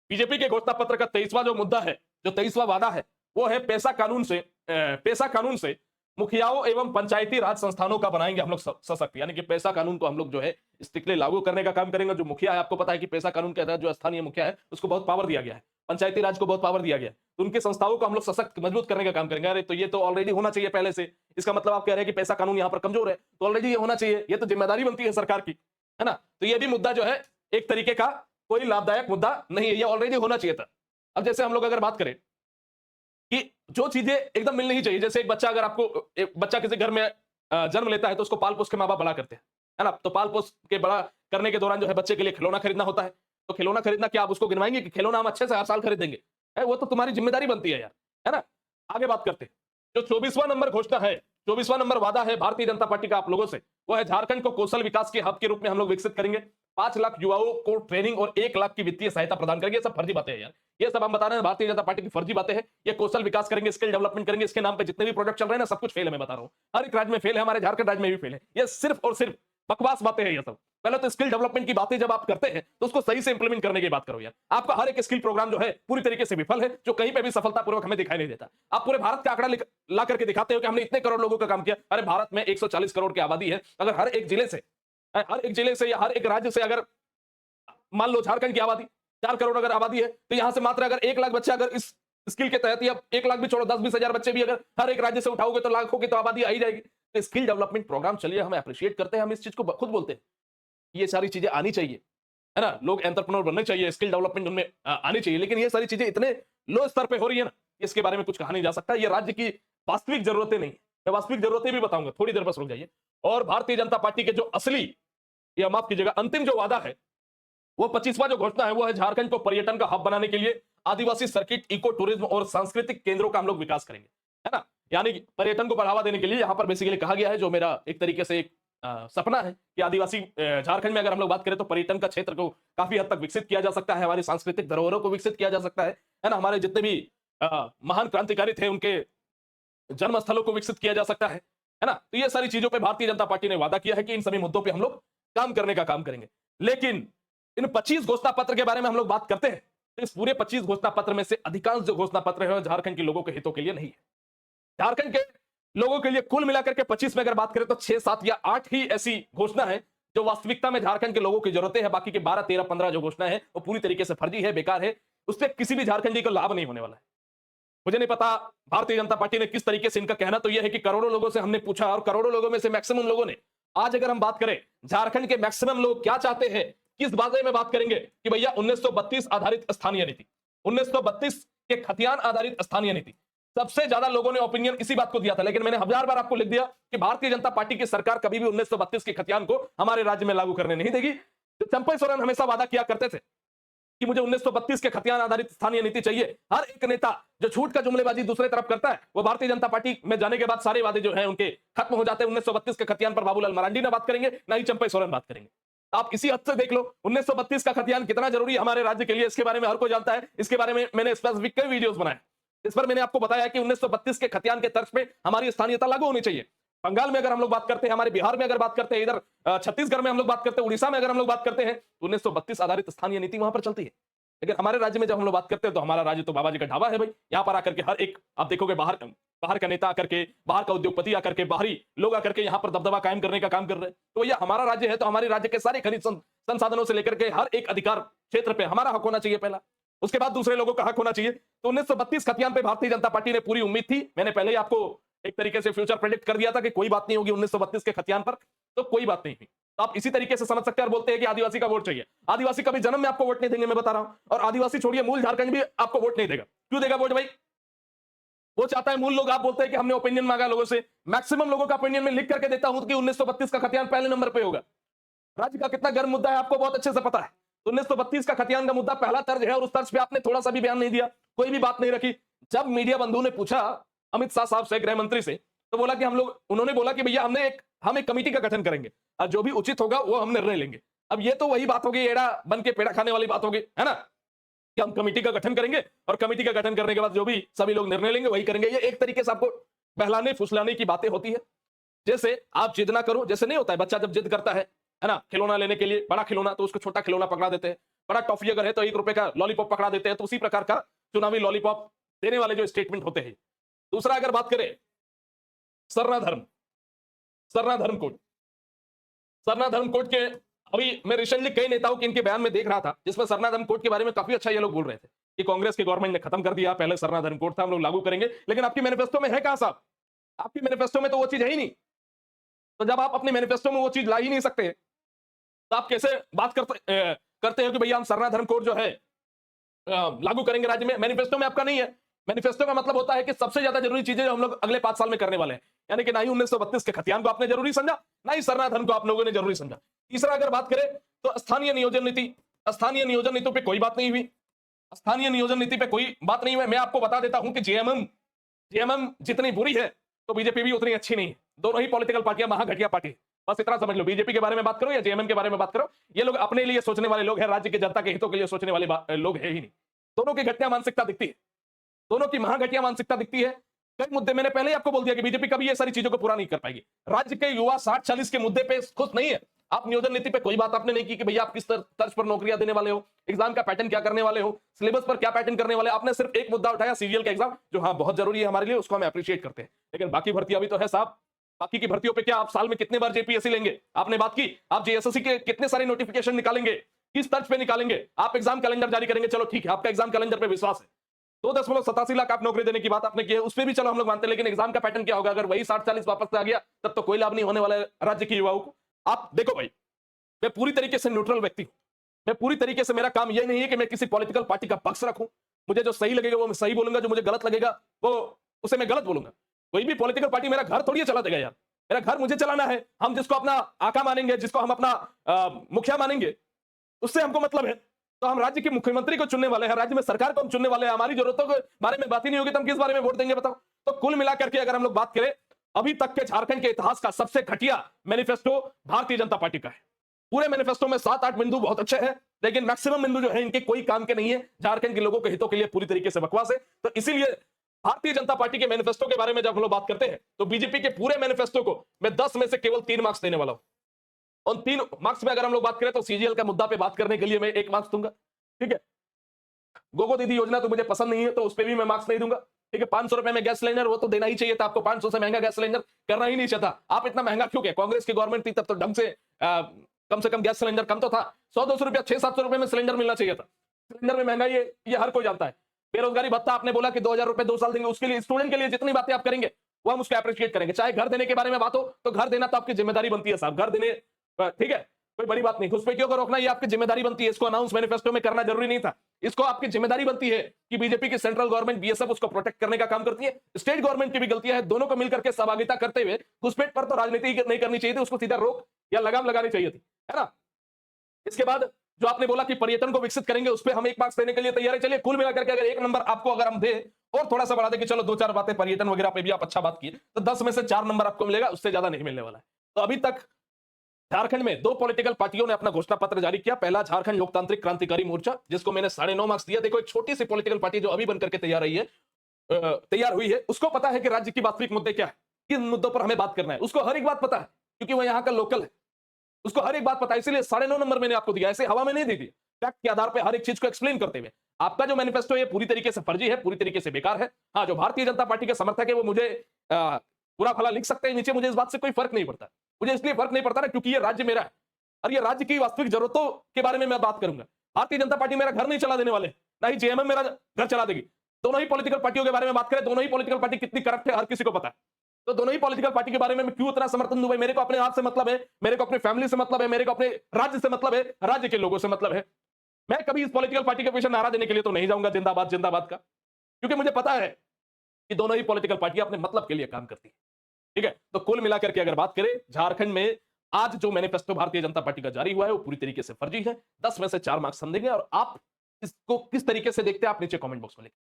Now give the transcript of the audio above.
BJP के घोषणा पत्र का 23वां जो मुद्दा है, जो 23वां वादा है, वो है पैसा कानून से मुखियाओं एवं पंचायती राज संस्थानों का बनाएंगे हम लोग सशक्त। यानी कि पैसा कानून को हम लोग जो है स्ट्रिक्टली लागू करने का काम करेंगे। जो मुखिया है, आपको पता है कि पैसा कानून के तहत जो स्थानीय मुखिया है उसको बहुत पावर दिया गया है, पंचायती राज को बहुत पावर दिया गया है, तो उनकी संस्थाओं को हम लोग सशक्त मजबूत करने का काम करेंगे। अरे तो ये तो ऑलरेडी होना चाहिए पहले से, इसका मतलब आप कह रहे हैं कि पैसा कानून यहाँ पर कमजोर है, तो ऑलरेडी ये होना चाहिए, ये तो जिम्मेदारी बनती है सरकार की, है ना। तो ये भी मुद्दा जो है एक तरीके का कोई लाभदायक मुद्दा नहीं है, ये ऑलरेडी होना चाहिए था। अब जैसे हम लोग अगर बात करें कि जो चीजें एकदम मिलनी ही चाहिए, जैसे एक बच्चा किसी घर में जन्म लेता है तो उसको पाल पोस के माँ बाप बड़ा करते हैं, है ना। तो पाल पोस के बड़ा करने के दौरान जो है बच्चे के लिए खिलौना खरीदना होता है, तो खिलौना खरीदना क्या आप उसको गिनवाएंगे कि खिलौना हम अच्छे से हर साल खरीदेंगे? वो तो तुम्हारी जिम्मेदारी बनती है यार, है ना। आगे बात करते हैं, जो 24वां नंबर घोषणा है, 24वां नंबर वादा है भारतीय जनता पार्टी का आप लोगों से, वो है झारखंड को कौशल विकास के हब के रूप में हम लोग विकसित करेंगे। 5 लाख युवाओं को ट्रेनिंग और 1 लाख की वित्तीय सहायता प्रदान करेंगे। ये सब फर्जी बातें हैं यार, ये सब हम बता रहे हैं भारतीय जनता पार्टी की फर्जी बातें हैं। ये कौशल विकास करेंगे, स्किल डेवलपमेंट करेंगे, इसके नाम पे जितने भी प्रोजेक्ट चल रहे हैं ना, सब कुछ फेल है। मैं बता रहा हूं, हर एक राज्य में फेल है, हमारे झारखंड राज्य में भी फेल है। ये सिर्फ और सिर्फ बकवास बातें हैं ये सब। पहले तो स्किल डेवलपमेंट की बातें जब आप करते हैं तो उसको सही से इंप्लीमेंट करने की बात करो यार। आपका हर एक स्किल प्रोग्राम जो है पूरी तरीके से विफल है, जो कहीं पे भी सफलतापूर्वक हमें दिखाई नहीं देता। आप पूरे भारत का आंकड़ा ला करके दिखाते हो कि हमने इतने करोड़ लोगों का काम किया। अरे भारत में 140 करोड़ की आबादी है, अगर हर एक जिले से या हर एक राज्य से अगर मान लो झारखंड की आबादी 4 करोड़ अगर आबादी है, तो यहां से मात्र अगर 1 लाख बच्चे अगर इस स्किल के तहत, या 1 लाख भी छोड़ो, 10-20 हजार बच्चे भी अगर हर एक राज्य से उठाओगे तो लाखों की तो आबादी आ ही जाएगी। तो स्किल डेवलपमेंट प्रोग्राम चलिए, हम अप्रिशिएट करते हैं, हम इस चीज को खुद बोलते हैं, ये सारी चीजें आनी चाहिए, है ना। लोग एंटरप्रेन्योर बनने चाहिए, स्किल डेवलपमेंट उनमें आनी चाहिए, लेकिन ये सारी चीजें इतने लो स्तर पे हो रही है ना, इसके बारे में कुछ कहा नहीं जा सकता। ये राज्य की वास्तविक जरूरतें नहीं है। मैं वास्तविक जरूरतें भी बताऊंगा, थोड़ी देर बस रुक जाइए। और भारतीय जनता पार्टी के जो असली, या माफ कीजिएगा अंतिम जो वादा है, वो 25वां जो घोषणा है, वो है झारखंड को पर्यटन का हब बनाने के लिए आदिवासी सर्किट, इको टूरिज्म और सांस्कृतिक केंद्रों का हम लोग विकास करेंगे, है ना। यानी कि पर्यटन को बढ़ावा देने के लिए यहां पर बेसिकली कहा गया है, जो मेरा एक तरीके से एक सपना है कि आदिवासी झारखंड में अगर हम लोग बात करें तो पर्यटन का क्षेत्र को काफी हद तक विकसित किया जा सकता है, हमारी सांस्कृतिक धरोहरों को विकसित किया जा सकता है ना। हमारे जितने भी महान क्रांतिकारी थे उनके जन्म स्थलों को विकसित किया जा सकता है ना। तो ये सारी चीजों पे भारतीय जनता पार्टी ने वादा किया है कि इन सभी मुद्दों पे हम लोग काम करने का काम करेंगे। लेकिन इन 25 घोषणा पत्र के बारे में हम लोग बात करते हैं, तो इस पूरे 25 घोषणा पत्र में से अधिकांश जो घोषणा पत्र है झारखंड के लोगों के हितों के लिए नहीं है। झारखंड के लोगों के लिए कुल मिलाकर के 25 में अगर बात करें तो 6, 7 या 8 ही ऐसी घोषणा है जो वास्तविकता में झारखंड के लोगों की जरूरतें हैं। बाकी के 12, 13, 15 जो घोषणा है वो पूरी तरीके से फर्जी है, बेकार है, उससे किसी भी झारखंडी को लाभ नहीं होने वाला है। मुझे नहीं पता भारतीय जनता पार्टी ने किस तरीके से, इनका कहना तो यह है कि करोड़ों लोगों से हमने पूछा और करोड़ों लोगों में से मैक्सिमम लोगों ने, आज अगर हम बात करें झारखंड के मैक्सिमम लोग क्या चाहते हैं, किस बारे में बात करेंगे कि भैया 1932 आधारित स्थानीय नीति, 1932 के खतियान आधारित स्थानीय नीति, सबसे ज्यादा लोगों ने ओपिनियन इसी बात को दिया था। लेकिन मैंने 1000 बार आपको लिख दिया कि भारतीय जनता पार्टी की सरकार कभी भी 1932 के खतियान को हमारे राज्य में लागू करने नहीं देगी। तो चंपई सोरेन हमेशा वादा किया करते थे कि मुझे 1932 के खतियान आधारित स्थानीय नीति चाहिए। हर एक नेता जो झूठ का जुमलेबाजी दूसरे तरफ करता है, वो भारतीय जनता पार्टी में जाने के बाद सारे वादे जो हैं उनके खत्म हो जाते हैं। 1932 के खतियान पर बाबूलाल मरांडी ने बात करेंगे, ना ही चंपई सोरेन बात करेंगे। आप इसी हद से देख लो 1932 का खतियान कितना जरूरी है हमारे राज्य के लिए, इसके बारे में हर कोई जानता है। इसके बारे में मैंने स्पेसिफिक कई वीडियोस बनाए, इस पर मैंने आपको बताया कि 1932 के खतियान के तर्ज पे हमारी स्थानीयता लागू होनी चाहिए। बंगाल में अगर हम लोग बात करते हैं, हमारे बिहार में अगर बात करते हैं, इधर छत्तीसगढ़ में हम लोग बात करते हैं, उड़ीसा में अगर हम लोग बात करते हैं, 1932 आधारित स्थानीय नीति वहां पर चलती है। लेकिन हमारे राज्य में जब हम लोग बात करते हैं तो हमारा राज्य तो बाबा जी का ढाबा है भाई। यहाँ पर आकर के हर एक, आप देखोगे बाहर का नेता आकर के, बाहर का उद्योगपति आकर के, बाहरी लोग आकर के यहाँ पर दबदबा कायम करने का काम कर रहे हैं। तो भैया हमारा राज्य है तो हमारे राज्य के सारे खनिज संसाधनों से लेकर के हर एक अधिकार क्षेत्र पे हमारा हक होना चाहिए पहला, उसके बाद दूसरे लोगों का हक होना चाहिए। तो 1932 खतियान पे भारतीय जनता पार्टी ने पूरी उम्मीद थी। मैंने पहले ही आपको एक तरीके से फ्यूचर प्रेडिक्ट कर दिया था कि कोई बात नहीं होगी 1932 के खतियान पर, तो कोई बात नहीं हुई। तो आप इसी तरीके से समझ सकते हैं और बोलते हैं कि आदिवासी का वोट चाहिए। आदिवासी कभी जन्म में आपको वोट नहीं देंगे, मैं बता रहा हूं। और आदिवासी छोड़िए, मूल झारखंड भी आपको वोट नहीं देगा। क्यों देगा वोट भाई? वो चाहता है मूल लोग, आप बोलते हैं कि हमने ओपिनियन मांगा लोगों से, मैक्सिमम लोगों का ओपिनियन में लिख करके देता हूं कि 1932 का खतियान पहले नंबर पे होगा। राज्य का कितना गर्म मुद्दा है आपको बहुत अच्छे से पता है। 1932 का खतियान का मुद्दा पहला तर्ज है और उस तर्ज पे आपने थोड़ा सा भी बयान नहीं दिया, कोई भी बात नहीं रखी। जब मीडिया बंधु ने पूछा अमित शाह साहब से, गृह मंत्री से, तो बोला कि उन्होंने बोला कि भैया हम एक कमेटी का गठन करेंगे और जो भी उचित होगा वो हम निर्णय लेंगे। अब ये तो वही बात होगी, एड़ा बन के पेड़ा खाने वाली बात होगी, है ना, कि हम कमेटी का गठन करेंगे और कमेटी का गठन करने के बाद जो भी सभी लोग निर्णय लेंगे वही करेंगे। ये एक तरीके से आपको बहलाने फुसलाने की बातें होती है। जैसे आप जिद ना करो, जैसे नहीं होता है बच्चा जब जिद करता है ना, खिलौना लेने के लिए, बड़ा खिलौना, तो उसको छोटा खिलौना पकड़ा देते हैं। बड़ा टॉफी अगर है तो 1 रुपए का लॉलीपॉप पकड़ा देते हैं, तो उसी प्रकार का चुनावी लॉलीपॉप देने वाले जो स्टेटमेंट होते हैं। दूसरा अगर बात करें सरना धर्म, सरना धर्म कोड, सरना धर्म कोड के अभी मैं रिसेंटली कई नेताओं के इनके बयान में देख रहा था, जिसमें सरना धर्म कोड के बारे में काफी अच्छा ये लोग बोल रहे थे कि कांग्रेस की गवर्नमेंट ने खत्म कर दिया, पहले सरना धर्म कोड था, हम लोग लागू करेंगे। लेकिन आपकी मैनिफेस्टो में है कहां साहब? आपकी मैनिफेस्टो में तो वो चीज है ही नहीं। तो जब आप अपने मैनिफेस्टो में वो चीज ला ही नहीं सकते, तो आप कैसे बात करते हो कि भैया हम सरना धर्म कोड जो है लागू करेंगे राज्य में? मैनिफेस्टो में आपका नहीं है। मैनिफेस्टो का मतलब होता है कि सबसे ज्यादा जरूरी चीजें जो हम लोग अगले 5 साल में करने वाले हैं, यानी कि ना ही 1932 के खतियान को आपने जरूरी समझा, ना ही सरना धर्म को आप लोगों ने जरूरी समझा। तीसरा अगर बात करें तो स्थानीय नियोजन नीति, स्थानीय नियोजन नीति पे कोई बात नहीं हुई, स्थानीय नियोजन नीति पे कोई बात नहीं हुई। मैं आपको बता देता हूं कि जेएमएम जितनी बुरी है तो बीजेपी भी उतनी अच्छी नहीं है। दोनों ही पॉलिटिकल पार्टियां महाघटिया पार्टी, बस इतना समझ लो। बीजेपी के बारे में बात करो या जेएमएम के बारे में बात करो, ये लोग अपने लिए सोचने वाले लोग हैं, राज्य की जनता के हितों के लिए सोचने वाले लोग हैं ही नहीं। दोनों की घटिया मानसिकता दिखती है, दोनों की महाघटिया मानसिकता दिखती है। कई मुद्दे मैंने पहले ही आपको बोल दिया कि बीजेपी कभी ये सारी चीजों को पूरा नहीं कर पाएगी। राज्य के युवा 60-40 के मुद्दे पे खुश नहीं है। आप नियोजन नीति पे कोई बात आपने नहीं की कि भैया आप किस तर्ज पर नौकरियां देने वाले हो, एग्जाम का पैटर्न क्या करने वाले हो, सिलेबस पर क्या पैटर्न करने वाले। आपने सिर्फ एक मुद्दा उठाया, सीजीएल का एग्जाम, जो हाँ बहुत जरूरी है हमारे लिए, उसको हम अप्रिशिएट करते हैं। लेकिन बाकी भर्तियां भी तो है साहब, बाकी की भर्तियों पे क्या आप साल में कितने बार जेपीएससी लेंगे? आपने बात की। आप जेएसएससी के कितने सारे नोटिफिकेशन निकालेंगे, किस तर्ज पे निकालेंगे? आप एग्जाम कैलेंडर जारी करेंगे, चलो ठीक है, आपका एग्जाम कैलेंडर पे विश्वास है। 2.87 लाख आप नौकरी देने की बात आपने की है, उस पर भी चलो हम लोग मानते हैं। लेकिन एग्जाम का पैटर्न क्या होगा? अगर वही 60-40 वापस से आ गया, तब तो कोई लाभ नहीं होने वाला है राज्य के युवाओं को। आप देखो भाई, मैं पूरी तरीके से न्यूट्रल व्यक्ति हूं। मैं पूरी तरीके से, मेरा काम यह नहीं है कि मैं किसी पॉलिटिकल पार्टी का पक्ष रखूं। मुझे जो सही लगेगा वो मैं सही बोलूंगा, जो मुझे गलत लगेगा वो उसे मैं गलत बोलूंगा। कोई भी पॉलिटिकल पार्टी मेरा घर थोड़ी चला देगा यार, मेरा घर मुझे चलाना है। हम जिसको अपना आका मानेंगे, जिसको हम अपना मुखिया मानेंगे, उससे हमको मतलब है। तो हम राज्य के मुख्यमंत्री को चुनने वाले हैं, राज्य में सरकार को हम चुनने वाले हैं। हमारी जरूरतों के बारे में बात ही नहीं होगी तो हम किस बारे में वोट देंगे बताओ? तो कुल मिलाकर के अगर हम लोग बात करें, अभी तक के झारखंड के इतिहास का सबसे घटिया मैनिफेस्टो भारतीय जनता पार्टी का है। पूरे मैनिफेस्टो में 7-8 बिंदु बहुत अच्छे हैं, लेकिन मैक्सिमम बिंदु जो है इनके कोई काम के नहीं है, झारखंड के लोगों के हितों के लिए पूरी तरीके से बकवास है। तो इसीलिए भारतीय जनता पार्टी के मैनिफेस्टो के बारे में जब हम लोग बात करते हैं, तो बीजेपी के पूरे मैनिफेस्टो को मैं 10 में से केवल 3 मार्क्स देने वाला हूं। उन 3 मार्क्स में अगर हम लोग बात करें तो सीजीएल का मुद्दा पे बात करने के लिए मैं 1 मार्क्स दूंगा, ठीक है। गोगो दीदी योजना तो मुझे पसंद नहीं है, तो उस पर भी मैं मार्क्स नहीं दूंगा, ठीक है। 500 रुपए में गैस सिलेंडर, वो तो देना ही चाहिए था आपको। 500 से महंगा गैस सिलेंडर करना ही नहीं चाहता। आप इतना महंगा क्यों? क्या कांग्रेस की गवर्नमेंट थी तब तो ढंग से कम गैस सिलेंडर कम तो था, 100-200 रुपया, 600-700 रुपए में सिलेंडर मिलना चाहिए था। सिलेंडर में महंगाई है, ये हर कोई जानता है। बेरोजगारी भत्ता आपने बोला कि 2000 रुपए 2 साल देंगे, उसके लिए स्टूडेंट के लिए जितनी बातें आप करेंगे वो हम उसको अप्रिशिएट करेंगे। चाहे घर देने के बारे में बात हो, तो घर देना तो आपकी जिम्मेदारी बनती है साहब, घर देने, ठीक है, कोई बड़ी बात नहीं। घुसपैठियों को रोकना ये आपकी जिम्मेदारी बनती है। इसको अनाउंस मैनिफेस्टो में करना जरूरी नहीं था। इसको आपकी जिम्मेदारी बनती है कि बीजेपी की सेंट्रल गवर्नमेंट बीएसएफ उसको प्रोटेक्ट करने का काम करती है, स्टेट गवर्नमेंट की भी गलतियां है। दोनों को मिलकर के सहभागिता करते हुए घुसपैठ पर तो राजनीति नहीं करनी चाहिए थी, उसको सीधा रोक या लगाम लगानी चाहिए थी, है ना। इसके बाद जो आपने बोला कि पर्यटन को विकसित करेंगे, उस पर हम 1 मार्क्स देने के लिए तैयार है। चलिए कुल मिलाकर के अगर 1 नंबर आपको अगर हम दे और थोड़ा सा बढ़ा दे कि चलो 2-4 बातें पर्यटन वगैरह पे भी आप अच्छा बात की, तो 10 में से 4 नंबर आपको मिलेगा, उससे ज्यादा नहीं मिलने वाला है। तो अभी तक झारखंड में 2 पॉलिटिकल पार्टियों ने अपना घोषणा पत्र जारी किया। पहला झारखंड लोकतांत्रिक क्रांतिकारी मोर्चा, जिसको मैंने 9.5 मार्क्स दिया। देखो, एक छोटी सी पॉलिटिकल पार्टी जो अभी बनकर के तैयार हुई है, उसको पता है कि राज्य की वास्तविक मुद्दे क्या है, किन मुद्दों पर हमें बात करना है। उसको हर एक बात पता है, क्योंकि वो यहाँ का लोकल है, उसको हर एक बात पता है। इसलिए 9.5 नंबर मैंने आपको दिया, ऐसे हवा में नहीं दे दिया, फैक्ट के आधार पर हर एक चीज को एक्सप्लेन करते हुए। आपका जो मैनिफेस्टो है पूरी तरीके से फर्जी है, पूरी तरीके से बेकार है। हाँ, जो भारतीय जनता पार्टी के समर्थक है वो मुझे पूरा भला लिख सकते हैं नीचे, मुझे इस बात से कोई फर्क नहीं पड़ता। मुझे इसलिए फर्क नहीं पड़ता ना क्योंकि ये राज्य मेरा है और ये राज्य की वास्तविक जरूरतों के बारे में मैं बात करूंगा। भारतीय जनता पार्टी मेरा घर नहीं चला देने वाले, ना ही जेएमएम मेरा घर चला देगी। दोनों ही पॉलिटिकल पार्टियों के बारे में बात करें, दोनों ही पॉलिटिकल पार्टी कितनी करप्ट है हर किसी को पता है। तो दोनों ही पॉलिटिकल पार्टी के बारे में मैं क्यों इतना समर्थन दूं भाई? मेरे को अपने आप से मतलब है, मेरे को अपनी फैमिली से मतलब है, मेरे को अपने राज्य से मतलब है, राज्य के लोगों से मतलब है। मैं कभी इस पॉलिटिकल पार्टी के पीछे नारा देने के लिए तो नहीं जाऊंगा जिंदाबाद जिंदाबाद का, क्योंकि मुझे पता है कि दोनों ही पॉलिटिकल पार्टियां अपने मतलब के लिए काम करती है, ठीक है। तो कुल मिलाकर के अगर बात करें, झारखंड में आज जो मैनिफेस्टो भारतीय जनता पार्टी का जारी हुआ है वो पूरी तरीके से फर्जी है। 10 में से 4 मार्क्स हम देंगे। और आप इसको किस तरीके से देखते हैं आप नीचे कमेंट बॉक्स में लिखें।